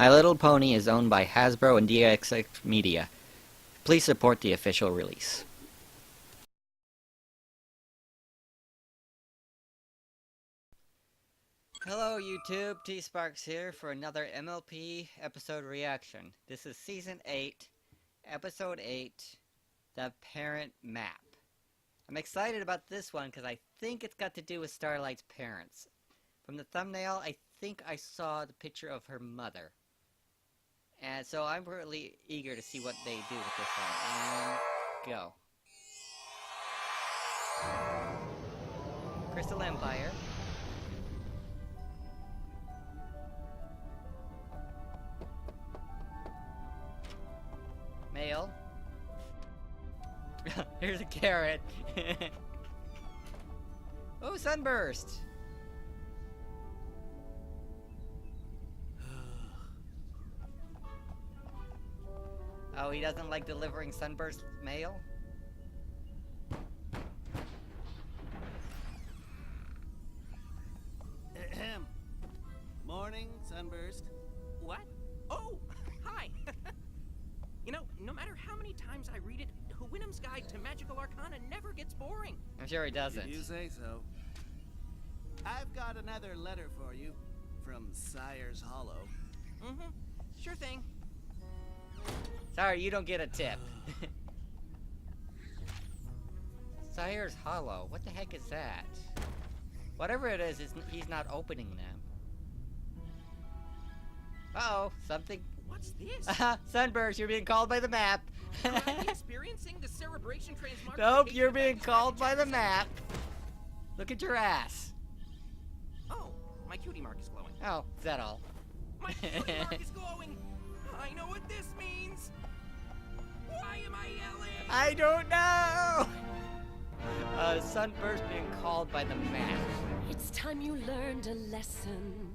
My Little Pony is owned by Hasbro and DXX Media. Please support the official release. Hello YouTube, T-Sparks here for another MLP episode reaction. This is Season 8, Episode 8, The Parent Map. I'm excited about this one because I think it's got to do with Starlight's parents. From the thumbnail, I think I saw the picture of her mother. And so I'm really eager to see what they do with this one. And go. Crystal Empire. Mail. Here's a carrot. Oh, Sunburst. Oh, he doesn't like delivering Sunburst mail? Ahem. Morning, Sunburst. What? Oh, hi. You know, no matter how many times I read it, Hwinam's Guide to Magical Arcana never gets boring. I'm sure he doesn't. You say so. I've got another letter for you from Sire's Hollow. Mm-hmm. Sure thing. Sorry, you don't get a tip. Sire's Hollow. What the heck is that? Whatever it is, he's not opening them. Uh-oh, something. What's this? Sunburst, you're being called by the map. Am I experiencing the cerebration transmogrification? Nope, you're being effect called by the Jackson? map. Look at your ass. Oh, my cutie mark is glowing. Oh, is that all? My cutie mark is glowing. I know what this means. Why am I yelling? I don't know! Sunburst being called by the map. It's time you learned a lesson.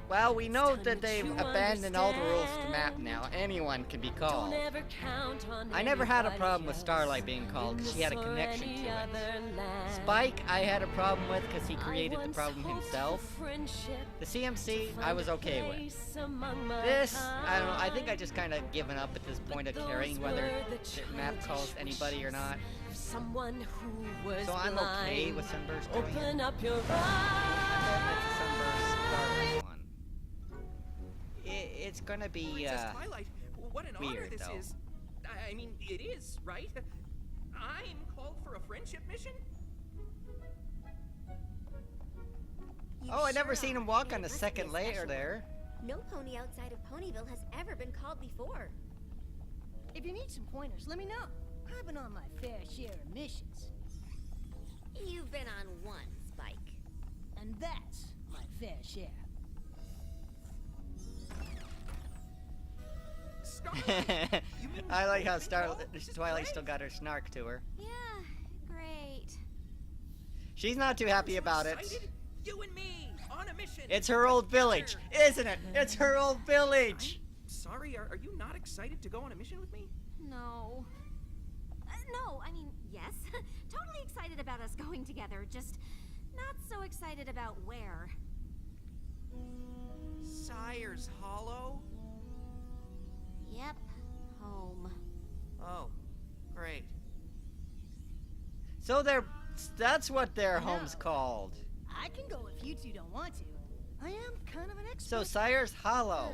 Well, we know time that that they've you abandoned all the rules to map understand. now. Anyone can be called. Don't ever count on I never had a anybody problem with else Starlight being called in because she had a this or connection any to it. other land. Spike, I had a problem with because he I created the once problem hoped himself. for friendship The CMC, to I find was a okay with. place among my This, I don't know, I think I kind. just kind of given up at this point of Those caring whether were the the map calls childish anybody or not. wishes of someone who was So I'm okay blind. with Sunburst doing it. Open up your It's a eyes. Sunburst Starlight one. It's gonna be, Princess Twilight, what an honor weird, this though. is. I mean, it is, right? I'm called for a friendship mission? You oh, I never sure seen are, him walk and on it the must second be a layer special there. one. No pony outside of Ponyville has ever been called before. If you need some pointers, let me know. I've been on my fair share of missions. You've been on one, Spike. And that's my fair share. Starlight, you mean I like how Rainbow? This is Twilight great. still got her snark to her. Yeah, great. She's not too happy So about it. excited. You and me on a mission. It's her old village, together. isn't it? It's her old village. Sorry, are you not excited to go on a mission with me? No. No, I mean, yes. Totally excited about us going together, just not so excited about where. Sire's Hollow? Yep, home. Oh, great. So that's what their No. home's called. I can go if you two don't want to. I am kind of an expert. So Sire's Hollow.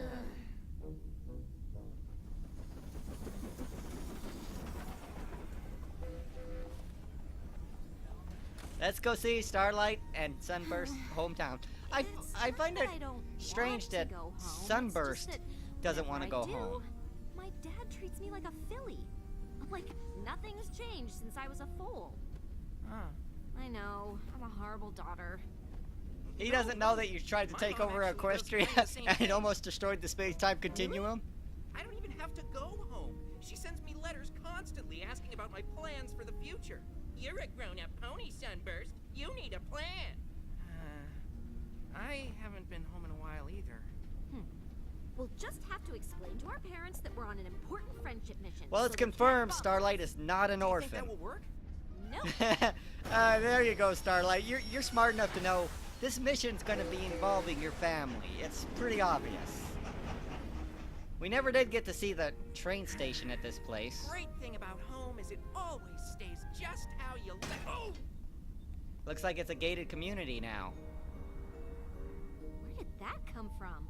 Let's go see Starlight and Sunburst hometown. It's I not find that it I don't strange want that to go home. It's just Sunburst that doesn't want to whenever go I do, home. My dad treats me like a filly. Like nothing's changed since I was a foal. Huh. I know. I'm a horrible daughter. He doesn't know that you tried to My take mom over actually does Equestria kind of the same and thing. almost destroyed the space-time continuum. I don't even have to go home. She sends me letters constantly asking about my plans for the future. You're a grown-up pony, Sunburst. You need a plan. I haven't been home in a while either. We'll just have to explain to our parents that we're on an important friendship mission. Well, so it's they can't confirmed bother Starlight is not an Do you orphan. think that will work? us. No. There you go, Starlight. You're smart enough to know this mission's gonna be involving your family. It's pretty obvious. We never did get to see the train station at this place. Great thing about home is it always stays just how you left. Oh! Looks like it's a gated community now. Where did that come from?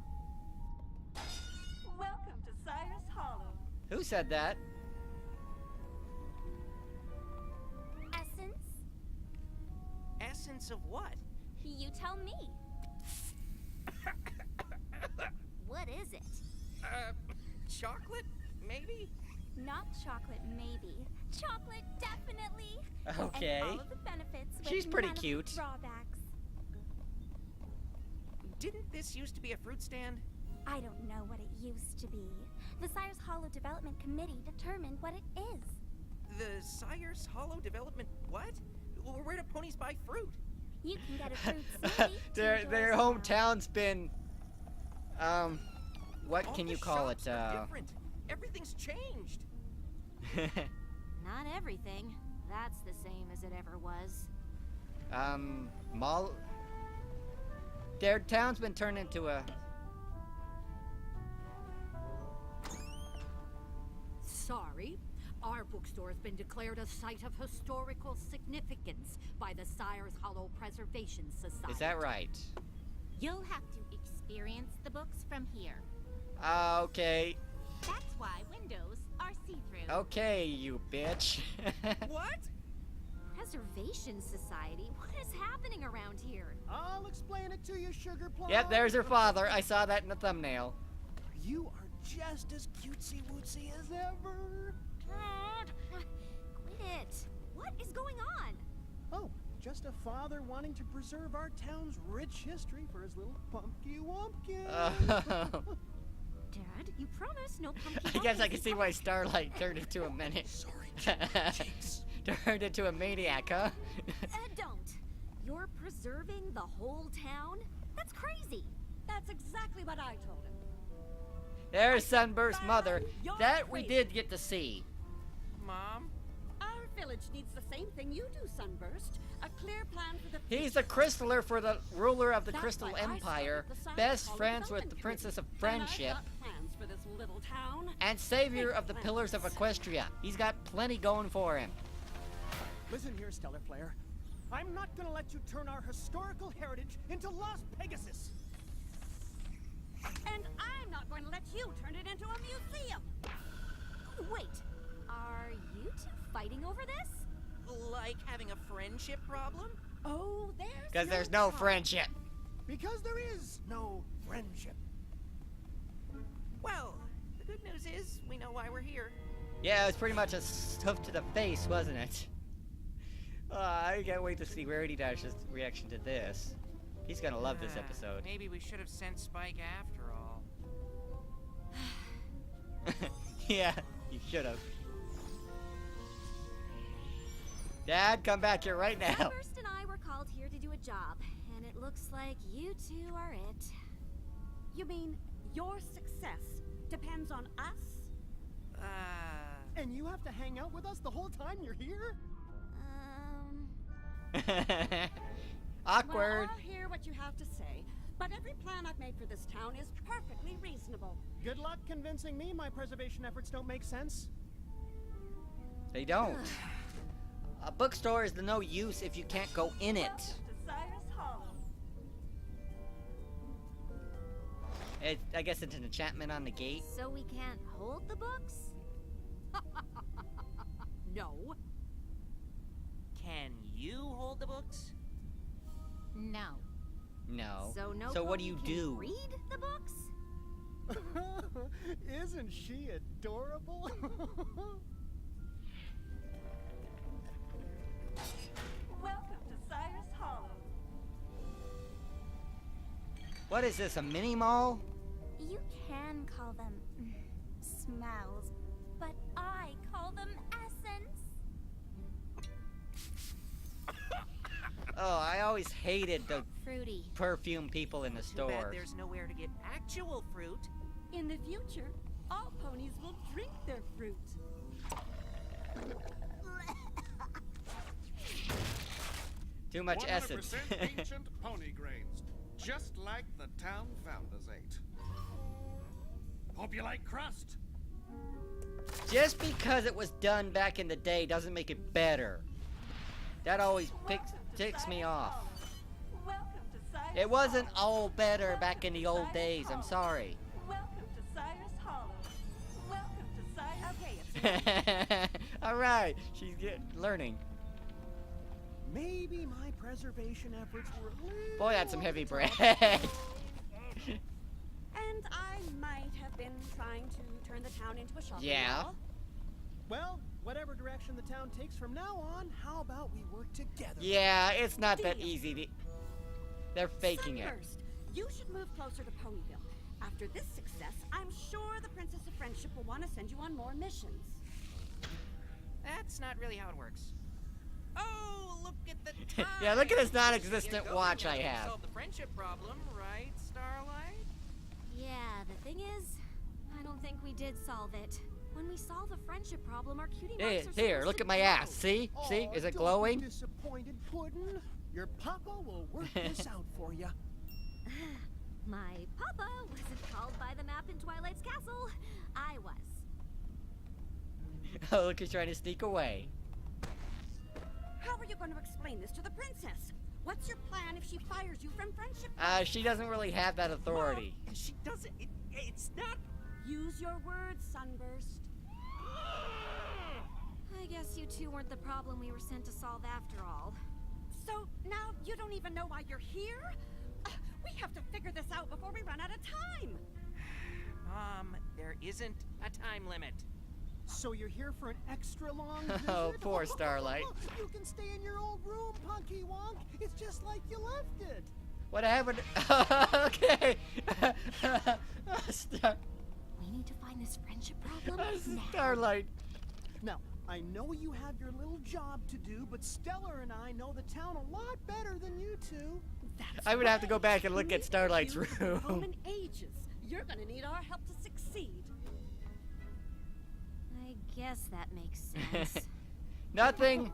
Welcome to Cyrus Hollow. Who said that? Essence? Essence of what? You tell me. What is it? Chocolate? Maybe? Not chocolate, maybe. Chocolate, definitely. Okay. And all of the benefits with She's pretty none of the cute. drawbacks. Didn't this used to be a fruit stand? I don't know what it used to be. The Cyrus Hollow Development Committee determined what it is. The Cyrus Hollow Development what? Where do ponies buy fruit? You can get a fruit smoothie. Their 2 doors hometown's been what All can the you call shops it? are different. Everything's changed. down. Not everything. That's the same as it ever was. Mall. Their town's been turned into a. Sorry. Our bookstore has been declared a site of historical significance by the Cyrus Hollow Preservation Society. Is that right? You'll have to experience the books from here. Okay. That's why windows are see-through. Okay, you bitch. What? Preservation Society? What is happening around here? I'll explain it to you, Sugar Plum. Yep, there's her father. I saw that in the thumbnail. You are just as cutesy-wootsy as ever. Dad! Quit it! What is going on? Oh, just a father wanting to preserve our town's rich history for his little pumpkin wumpkin. Dad, you promised no pumpkin. I guess I can see why Starlight turned into a minute. Sorry, Turned into a maniac, huh? Don't. You're preserving the whole town? That's crazy. That's exactly what I told him. There's Sunburst's mother. You're That we crazy. did get to see. Mom? Our village needs the same thing you do, Sunburst. A clear plan for the He's the crystaller for the ruler of the That's Crystal why I Empire, started the Cyrus best Hollow friends with the Development Princess of Committee. And I've Friendship, got plans for this little town. and savior Big of the Pillars of plans. Equestria. He's got plenty going for him. Listen here, Stellar Flare. I'm not gonna let you turn our historical heritage into Las Pegasus. And I'm not going to let you turn it into a museum. Wait, are you two fighting over this? Like having a friendship problem? Oh, Because there's no problem. friendship. Because there is no friendship. Well, the good news is we know why we're here. Yeah, it was pretty much a hoof to the face, wasn't it? I can't wait to see Rarity Dash's reaction to this. He's gonna love this episode. Maybe we should have sent Spike after all. Yeah, you should have. Dad, come back here right now. Sunburst and I were called here to do a job, and it looks like you two are it. You mean your success depends on us? And you have to hang out with us the whole time you're here? Awkward. Well, I'll hear what you have to say, but every plan I've made for this town is perfectly reasonable. Good luck convincing me my preservation efforts don't make sense. They don't. A bookstore is the no use if you can't go in it. Welcome to Cyrus Hollow. I guess it's an enchantment on the gate. So we can't hold the books? No. Can you hold the books? No. No. So no. So what do pony you can do? Read the books? Isn't she adorable? Welcome to Cyrus Hollow. What is this, a mini mall? You can call them smells, but I call them essence. Oh, I always hated the Fruity. perfume people in the Too bad store. there's nowhere to get actual fruit. In the future, all ponies will drink their fruit. Too much 100% essence. ancient pony grains, just like the town founders ate. Hope you like crust. Just because it was done back in the day doesn't make it better. That always ticks me off. Welcome to Cyrus It wasn't Hollow. all better back in the old Cyrus days, I'm Hollow. sorry. Welcome to Cyrus Hollow. Welcome to Cyrus. Okay, it's Alright, she's learning. Maybe my preservation efforts were a little Boy, that's some over heavy the bread. top. And I might have been trying to turn the town into a shopping Yeah. mall. Well, whatever direction the town takes from now on, how about we work together? Yeah, it's not that Deal. easy. They're faking it. Sunburst, you should move closer to Ponyville. After this success, I'm sure the Princess of Friendship will want to send you on more missions. That's not really how it works. Oh, look at the time! Yeah, look at this non-existent You're going watch now I to have. Solve the friendship problem, right, Starlight? Yeah, the thing is, I don't think we did solve it. When we solve the friendship problem, our cutie Here, marks are here, supposed look to at my glow. ass. See? See? Aw, Is it don't be glowing? disappointed, Puddin'. Your papa will work this out for you. My papa wasn't called by the map in Twilight's castle. I was. Oh, look, he's trying to sneak away. How are you going to explain this to the princess? What's your plan if she fires you from friendship? She doesn't really have that authority. Mom, she doesn't. It's not. Use your words, Sunburst. I guess you two weren't the problem we were sent to solve after all. So now you don't even know why you're here? We have to figure this out before we run out of time. Mom, there isn't a time limit. So you're here for an extra long visit? Oh, poor Starlight. You can stay in your old room, Punky Wonk. It's just like you left it. What happened? Okay. We need to find this friendship problem now. Starlight. Now, I know you have your little job to do, but Stellar and I know the town a lot better than you two. That's I would have to go right. back and look at Neither Starlight's of you have been home room. in ages. You're gonna need our help to succeed. I guess that makes sense. Nothing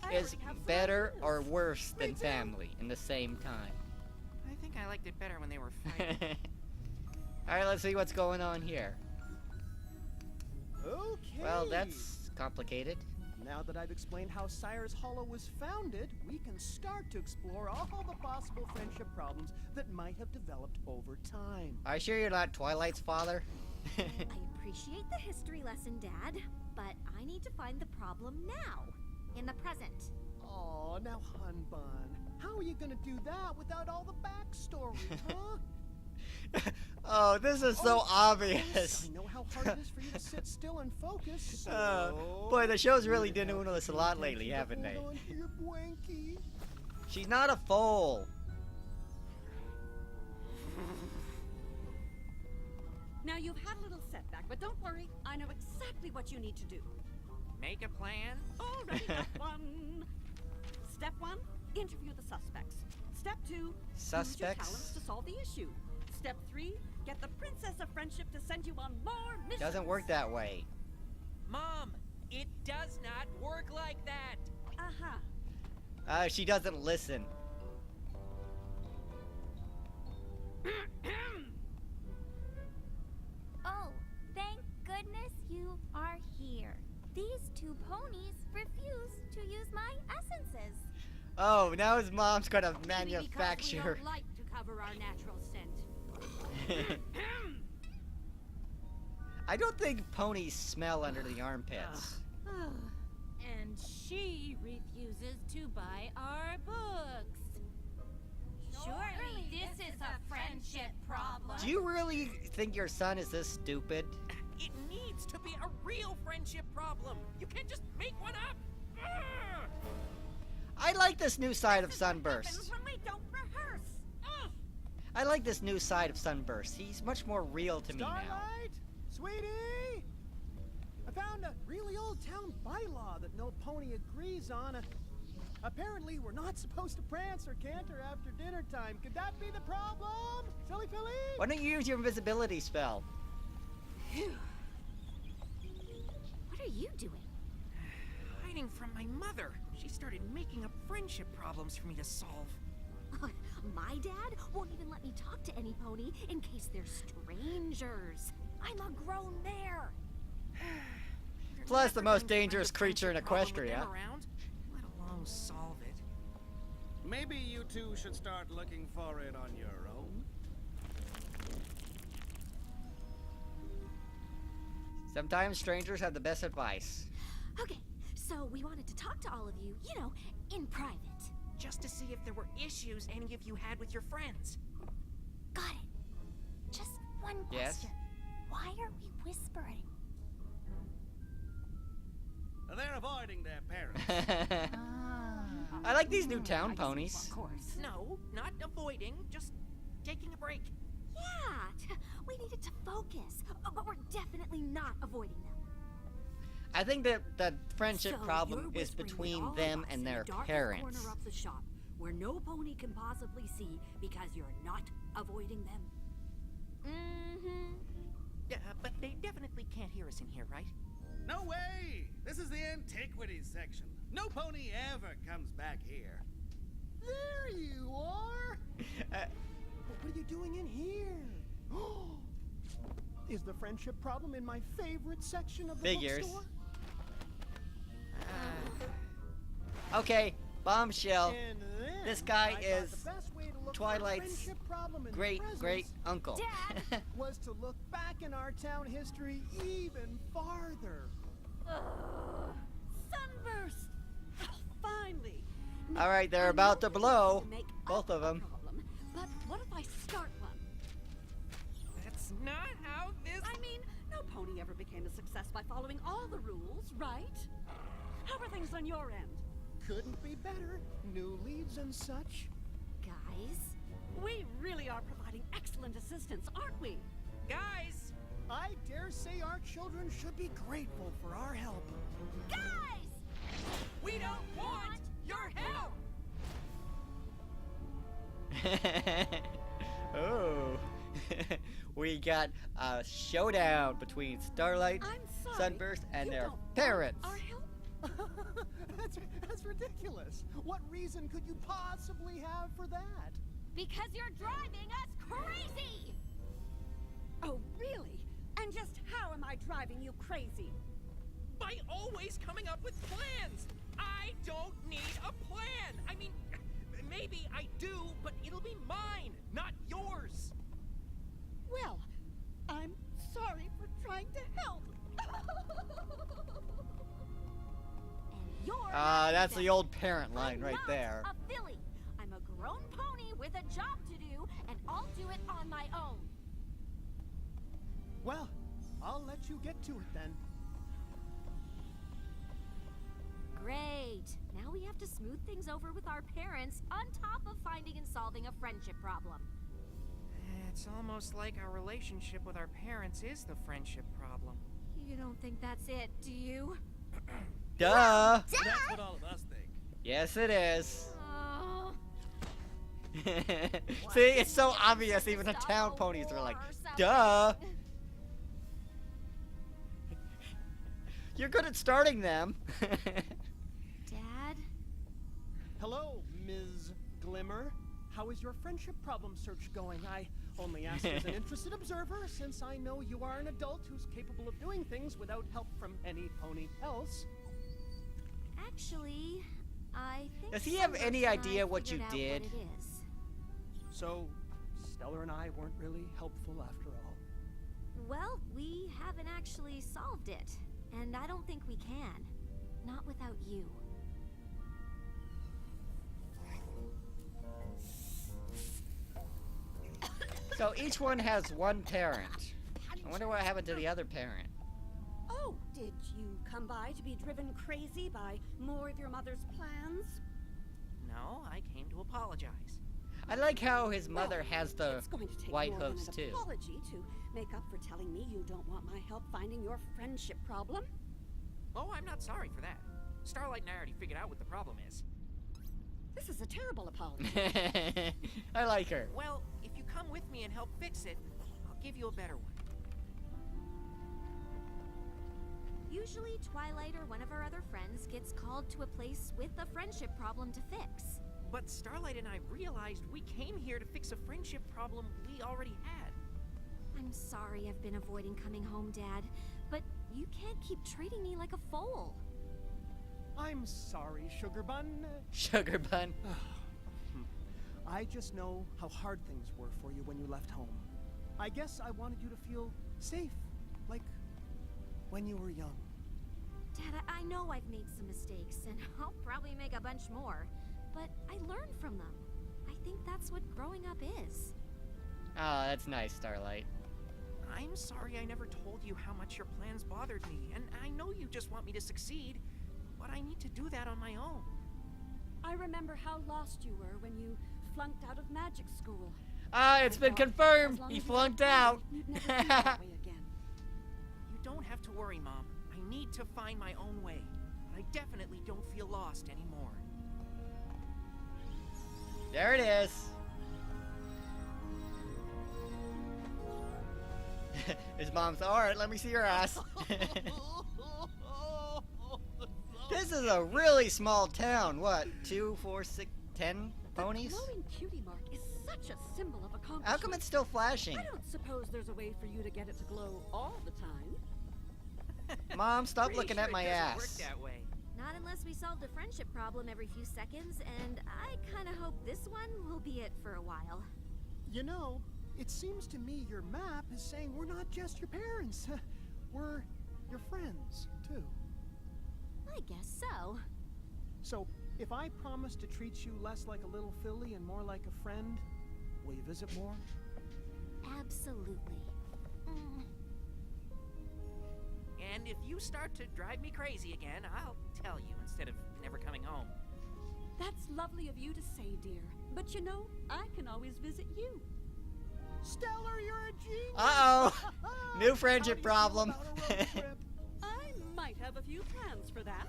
I is already have some better ideas. or worse Me than too. family in the same time. I think I liked it better when they were fighting. Alright, let's see what's going on here. Okay. Well, that's complicated. Now that I've explained how Cyrus Hollow was founded, we can start to explore all the possible friendship problems that might have developed over time. Are you sure you're not Twilight's father? I appreciate the history lesson, Dad, but I need to find the problem now, in the present. Oh, now, Hun Bun, how are you gonna do that without all the backstory, huh? Oh, this is so Oh, obvious. I know how hard it is for you to sit still and focus. So Boy, the show's really we're been gonna doing this a pay lot lately, attention to haven't they? hold on to your blankie. She's not a foal. Now you've had a little setback, but don't worry. I know exactly what you need to do. Make a plan? Already got one. Step 1, interview the suspects. Step 2, use your Suspects? talents to solve the issue. Step 3, get the Princess of Friendship to send you on more missions. Doesn't work that way. Mom, it does not work like that. Uh-huh. She doesn't listen. Oh, thank goodness you are here. These two ponies refuse to use my essences. Oh, now his mom's gonna Maybe manufacture. because we don't like to cover our natural scent. I don't think ponies smell under the armpits. And she refuses to buy our books. Surely this is a friendship problem. Do you really think your son is this stupid? It needs to be a real friendship problem. You can't just make one up. Ugh! I like this new side of This is what Sunburst. happens when we don't rehearse. Ugh. I like this new side of Sunburst. He's much more real to me now. Starlight, sweetie, I found a really old town bylaw that no pony agrees on. Apparently, we're not supposed to prance or canter after dinner time. Could that be the problem, silly Philly? Why don't you use your invisibility spell? What are you doing? Hiding from my mother. She started making up friendship problems for me to solve. My dad won't even let me talk to any pony in case they're strangers. I'm a grown mare. You're Plus the never most going to find dangerous a creature in friendship problem with Equestria. them around, let alone solve it. Maybe you two should start looking for it on your own. Sometimes strangers have the best advice. Okay, so we wanted to talk to all of you, you know, in private. Just to see if there were issues any of you had with your friends. Got it. Just one Yes? question. Why are we whispering? They're avoiding their parents. I like these new town ponies. Of course. No, not avoiding, just taking a break. Yeah, we needed to focus, but we're definitely not avoiding them. I think that the friendship So problem you're is whispering with between all them of us and in the their darkest parents. corner of the shop, where no pony can possibly see because you're not avoiding them. Mm-hmm. Yeah, but they definitely can't hear us in here, right? No way! This is the antiquities section. No pony ever comes back here. There you are! But what are you doing in here? Is the friendship problem in my favorite section of the Figures. bookstore? Okay, bombshell. And then This guy I thought is the best way to look for a Twilight's friendship problem in great presence great uncle. Dad! was to look back in our town history even farther. Sunburst! Oh, finally! All right, they're I about know to that blow. you make Both up of a them. problem, but what if I start one? That's not how this... I mean, no pony ever became a success by following all the rules, right? How are things on your end? Couldn't be better. New leads and such. Guys, We really are providing excellent assistance, aren't we? Guys! I dare say our children should be grateful for our help. guys! We don't want your help! Oh. We got a showdown between Starlight, I'm sorry. Sunburst, and you their don't want parents. Our help? That's ridiculous. What reason could you possibly have for that? Because you're driving us crazy! Oh, really? And just how am I driving you crazy? By always coming up with plans! I don't need a plan! I mean, maybe I do, but it'll be mine, not yours! Well, I'm sorry for trying to help. And you're That's the old parent line I'm right not there. a filly. I'm a grown pony with a job to do, and I'll do it on my own. Well, I'll let you get to it then. Great. Now we have to smooth things over with our parents on top of finding and solving a friendship problem. It's almost like our relationship with our parents is the friendship problem. You don't think that's it, do you? Duh! That's what all of us think. Yes, it is. Oh. See, it's so obvious. Even the Stop town a ponies are war like, or something. duh! You're good at starting them. Dad? Hello, Ms. Glimmer. How is your friendship problem search going? I only ask as an interested observer, since I know you are an adult who's capable of doing things without help from any pony else. Actually, I think Does he have Sunburst any and I idea what you figured out did? What it is. So, Stellar and I weren't really helpful after all. Well, we haven't actually solved it, and I don't think we can. Not without you. So each one has one parent. I wonder what happened to the other parent. Oh, did you come by to be driven crazy by more of your mother's plans? No, I came to apologize. I like how his mother Well, has the it's going to take white more than hooves an too. apology to make up for telling me you don't want my help finding your friendship problem. Oh, I'm not sorry for that. Starlight and I already figured out what the problem is. This is a terrible apology. I like her. Well, if you come with me and help fix it, I'll give you a better one. Usually, Twilight or one of our other friends gets called to a place with a friendship problem to fix. But Starlight and I realized we came here to fix a friendship problem we already had. I'm sorry I've been avoiding coming home, Dad, but you can't keep treating me like a foal. I'm sorry, Sugar Bun. Sugar Bun. I just know how hard things were for you when you left home. I guess I wanted you to feel safe, like when you were young. Dad, I know I've made some mistakes, and I'll probably make a bunch more, but I learned from them. I think that's what growing up is. Oh, that's nice, Starlight. I'm sorry I never told you how much your plans bothered me, and I know you just want me to succeed, but I need to do that on my own. I remember how lost you were when you flunked out of magic school. Ah, it's been confirmed! He flunked out! You'd never feel that way again. You don't have to worry, Mom. I need to find my own way. I definitely don't feel lost anymore. There it is! His mom's, alright, let me see your ass. This is a really small town. What, 2, 4, 6, 10 ponies? The glowing cutie mark is such a symbol of accomplishment. How come it's still flashing? I don't suppose there's a way for you to get it to glow all the time. Mom, stop Pretty looking sure at my it doesn't ass. work that way. Not unless we solved a friendship problem every few seconds, and I kinda hope this one will be it for a while. You know, it seems to me your map is saying we're not just your parents. We're your friends, too. I guess so. So, if I promise to treat you less like a little filly and more like a friend, will you visit more? Absolutely. And if you start to drive me crazy again, I'll tell you instead of never coming home. That's lovely of you to say, dear. But you know, I can always visit you. Stellar, you're a genius! Uh-oh! New How friendship do you feel problem. about a road trip? I might have a few plans for that.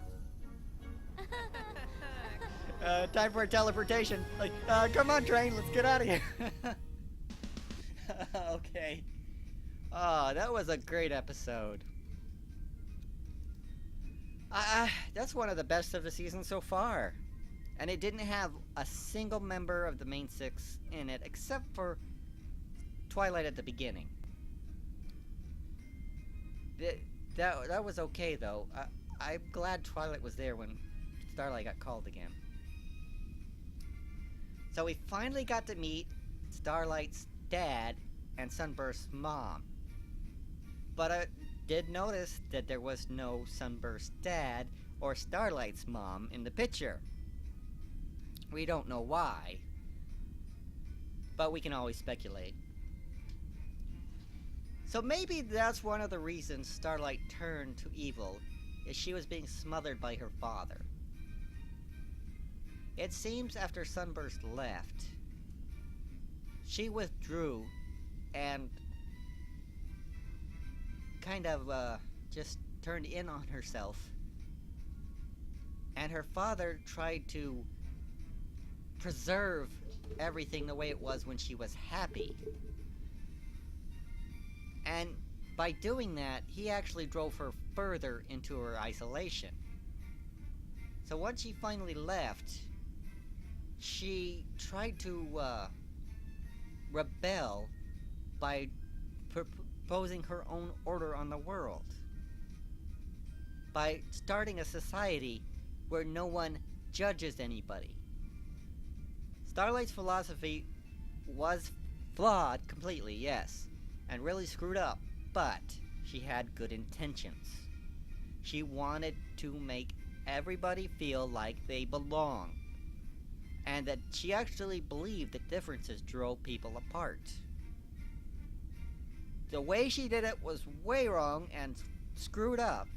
Time for a teleportation. Like, come on, train, let's get out of here. Okay. Oh, that was a great episode. That's one of the best of the season so far. And it didn't have a single member of the main six in it, except for Twilight at the beginning. That was okay, though. I'm glad Twilight was there when Starlight got called again. So we finally got to meet Starlight's dad and Sunburst's mom. But I did notice that there was no Sunburst's dad or Starlight's mom in the picture. We don't know why, but we can always speculate. So maybe that's one of the reasons Starlight turned to evil, is she was being smothered by her father. It seems after Sunburst left, she withdrew and kind of just turned in on herself. And her father tried to preserve everything the way it was when she was happy. And by doing that, he actually drove her further into her isolation. So once she finally left, she tried to rebel by proposing her own order on the world. By starting a society where no one judges anybody. Starlight's philosophy was flawed completely, yes, and really screwed up, but she had good intentions. She wanted to make everybody feel like they belong, and that she actually believed that differences drove people apart. The way she did it was way wrong and screwed up,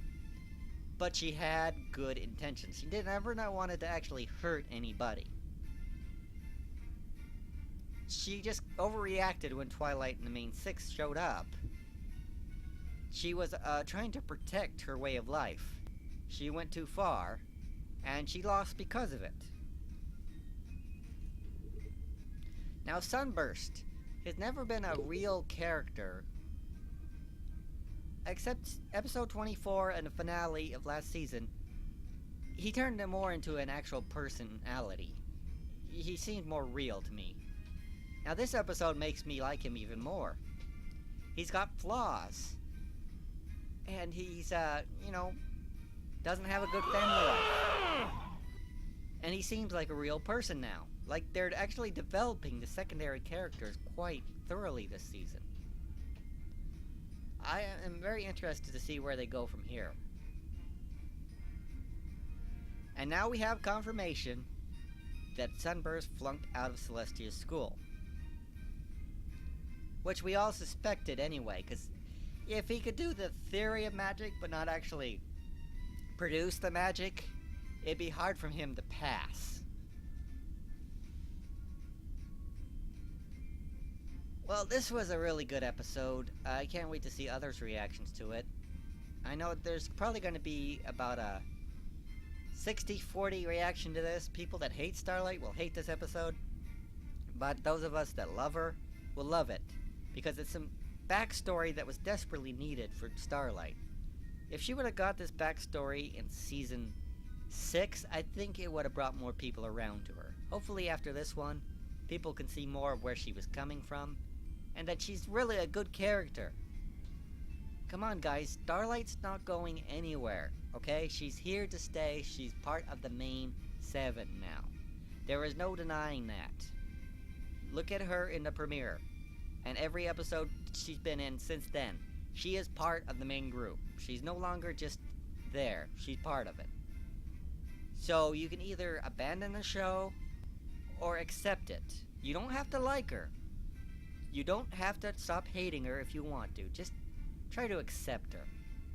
but she had good intentions. She never wanted to actually hurt anybody. She just overreacted when Twilight and the main six showed up. She was trying to protect her way of life. She went too far, and she lost because of it. Now Sunburst has never been a real character, except episode 24 and the finale of last season. He turned him more into an actual personality. He seemed more real to me. Now this episode makes me like him even more. He's got flaws. And he's, doesn't have a good family life. And he seems like a real person now. Like, they're actually developing the secondary characters quite thoroughly this season. I am very interested to see where they go from here. And now we have confirmation that Sunburst flunked out of Celestia's school. Which we all suspected anyway, because if he could do the theory of magic but not actually produce the magic, it'd be hard for him to pass. Well, this was a really good episode. I can't wait to see others' reactions to it. I know there's probably going to be about a 60-40 reaction to this. People that hate Starlight will hate this episode, but those of us that love her will love it, because it's some backstory that was desperately needed for Starlight. If she would have got this backstory in Season 6, I think it would have brought more people around to her. Hopefully after this one, people can see more of where she was coming from, and that she's really a good character. Come on guys, Starlight's not going anywhere, okay? She's here to stay. She's part of the main 7 now. There is no denying that. Look at her in the premiere, and every episode she's been in since then. She is part of the main group. She's no longer just there. She's part of it. So you can either abandon the show or accept it. You don't have to like her. You don't have to stop hating her if you want to. Just try to accept her,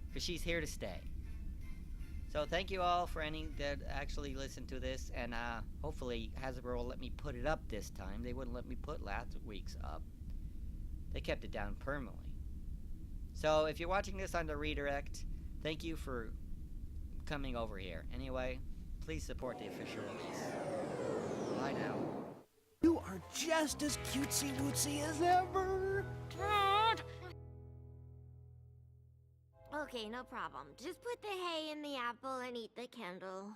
because she's here to stay. So thank you all for any that actually listened to this, and hopefully Hasbro will let me put it up this time. They wouldn't let me put last week's up. They kept it down permanently. So if you're watching this on the redirect, thank you for coming over here. Anyway, please support the official release. Bye now. You are just as cutesy-wootsy as ever. Okay, no problem. Just put the hay in the apple and eat the candle.